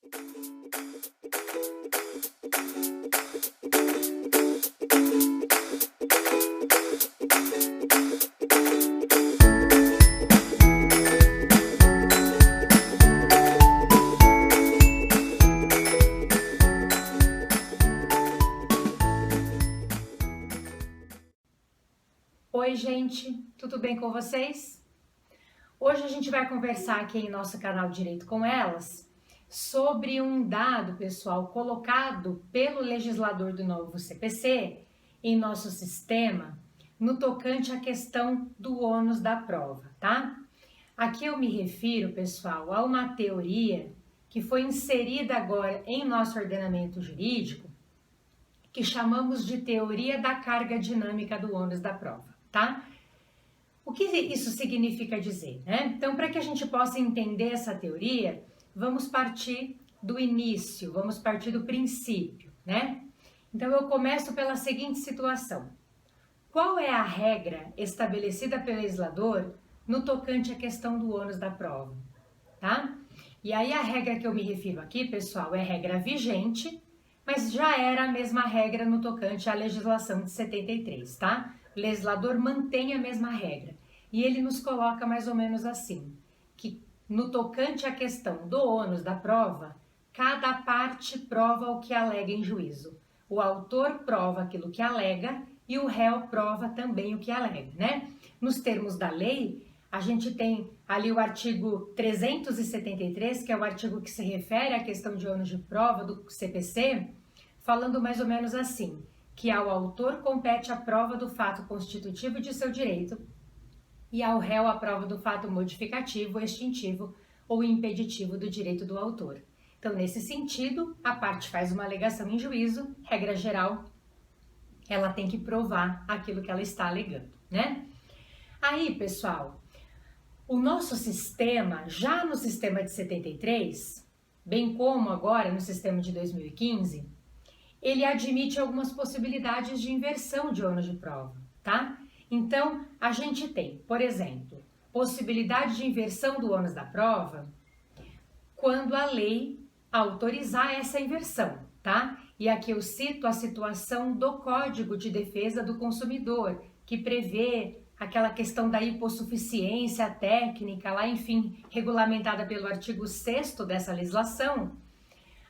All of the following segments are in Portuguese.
Oi, gente, tudo bem com vocês? Hoje a gente vai conversar aqui em nosso canal Direito com Elas sobre um dado, pessoal, colocado pelo legislador do novo CPC em nosso sistema no tocante à questão do ônus da prova, tá? Aqui eu me refiro, pessoal, a uma teoria que foi inserida agora em nosso ordenamento jurídico, que chamamos de teoria da carga dinâmica do ônus da prova, tá? O que isso significa dizer, né? Então, para que a gente possa entender essa teoria, vamos partir do início, vamos partir do princípio, né? Então, eu começo pela seguinte situação. Qual é a regra estabelecida pelo legislador no tocante à questão do ônus da prova, tá? E aí a regra que eu me refiro aqui, pessoal, é regra vigente, mas já era a mesma regra no tocante à legislação de 73, tá? O legislador mantém a mesma regra e ele nos coloca mais ou menos assim, que no tocante à questão do ônus da prova, cada parte prova o que alega em juízo. O autor prova aquilo que alega e o réu prova também o que alega, né? Nos termos da lei, a gente tem ali o artigo 373, que é o artigo que se refere à questão de ônus de prova do CPC, falando mais ou menos assim, que ao autor compete a prova do fato constitutivo de seu direito e ao réu a prova do fato modificativo, extintivo ou impeditivo do direito do autor. Então, nesse sentido, a parte faz uma alegação em juízo, regra geral, ela tem que provar aquilo que ela está alegando, né? Aí, pessoal, o nosso sistema, já no sistema de 73, bem como agora no sistema de 2015, ele admite algumas possibilidades de inversão de ônus de prova, tá? Então, a gente tem, por exemplo, possibilidade de inversão do ônus da prova quando a lei autorizar essa inversão, tá? E aqui eu cito a situação do Código de Defesa do Consumidor, que prevê aquela questão da hipossuficiência técnica, lá, enfim, regulamentada pelo artigo 6º dessa legislação.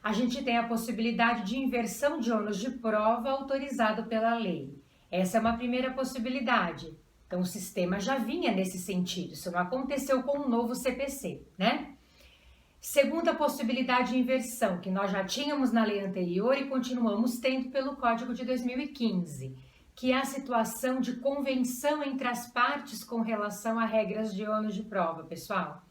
A gente tem a possibilidade de inversão de ônus de prova autorizado pela lei. Essa é uma primeira possibilidade. Então, o sistema já vinha nesse sentido, isso não aconteceu com o novo CPC, né? Segunda possibilidade de inversão, que nós já tínhamos na lei anterior e continuamos tendo pelo Código de 2015, que é a situação de convenção entre as partes com relação a regras de ônus de prova, pessoal.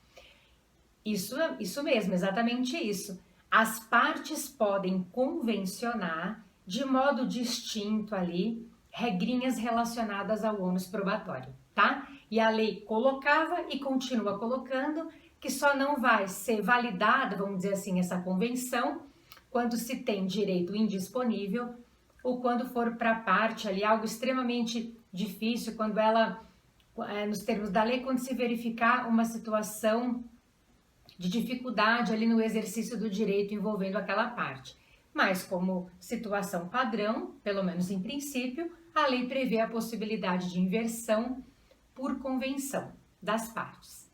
Isso mesmo, exatamente isso. As partes podem convencionar de modo distinto ali regrinhas relacionadas ao ônus probatório, tá? E a lei colocava e continua colocando que só não vai ser validada, vamos dizer assim, essa convenção quando se tem direito indisponível ou quando for para a parte ali algo extremamente difícil, quando ela, nos termos da lei, quando se verificar uma situação de dificuldade ali no exercício do direito envolvendo aquela parte. Mas como situação padrão, pelo menos em princípio, a lei prevê a possibilidade de inversão por convenção das partes.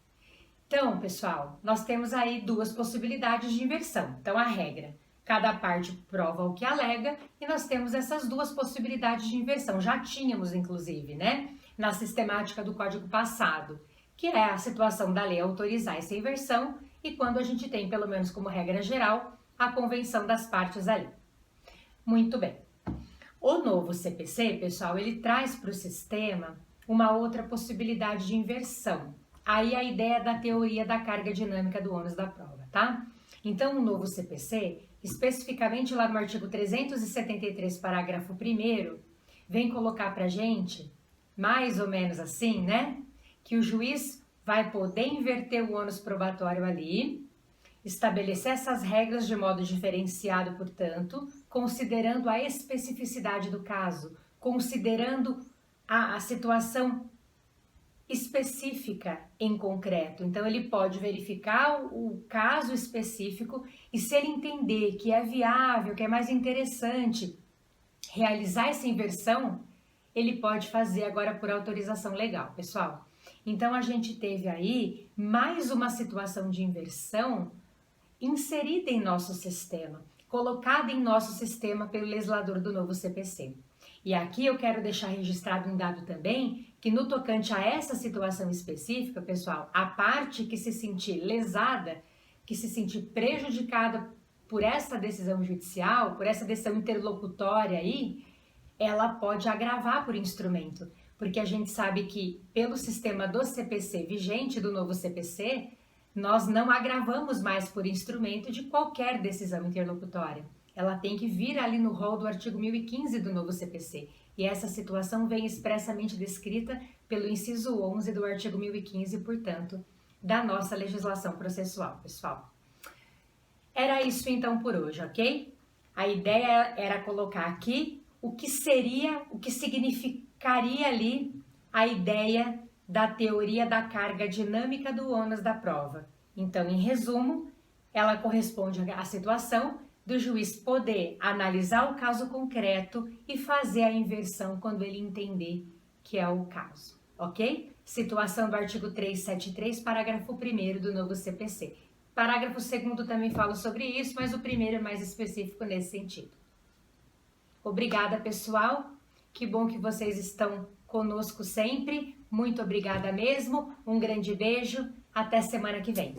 Então, pessoal, nós temos aí duas possibilidades de inversão. Então, a regra, cada parte prova o que alega e nós temos essas duas possibilidades de inversão. Já tínhamos, inclusive, né, na sistemática do Código passado, que é a situação da lei autorizar essa inversão e quando a gente tem, pelo menos como regra geral, a convenção das partes ali. Muito bem. O novo CPC, pessoal, ele traz para o sistema uma outra possibilidade de inversão. Aí a ideia da teoria da carga dinâmica do ônus da prova, tá? Então, o novo CPC, especificamente lá no artigo 373, parágrafo 1º, vem colocar pra gente, mais ou menos assim, né? Que o juiz vai poder inverter o ônus probatório ali, estabelecer essas regras de modo diferenciado, portanto, considerando a especificidade do caso, considerando a situação específica em concreto. Então, ele pode verificar o caso específico e, se ele entender que é viável, que é mais interessante realizar essa inversão, ele pode fazer agora por autorização legal, pessoal. Então, a gente teve aí mais uma situação de inversão inserida em nosso sistema, colocada em nosso sistema pelo legislador do novo CPC. E aqui eu quero deixar registrado um dado também, que no tocante a essa situação específica, pessoal, a parte que se sentir lesada, que se sentir prejudicada por essa decisão judicial, por essa decisão interlocutória aí, ela pode agravar por instrumento, porque a gente sabe que pelo sistema do CPC vigente, do novo CPC, nós não agravamos mais por instrumento de qualquer decisão interlocutória. Ela tem que vir ali no rol do artigo 1015 do novo CPC. E essa situação vem expressamente descrita pelo inciso 11 do artigo 1015, portanto, da nossa legislação processual, pessoal. Era isso então por hoje, ok? A ideia era colocar aqui o que seria, o que significaria ali a ideia da teoria da carga dinâmica do ônus da prova. Então, em resumo, ela corresponde à situação do juiz poder analisar o caso concreto e fazer a inversão quando ele entender que é o caso, ok? Situação do artigo 373, parágrafo 1º do novo CPC. Parágrafo 2º também fala sobre isso, mas o primeiro é mais específico nesse sentido. Obrigada, pessoal. Que bom que vocês estão conosco sempre. Muito obrigada mesmo. Um grande beijo. Até semana que vem.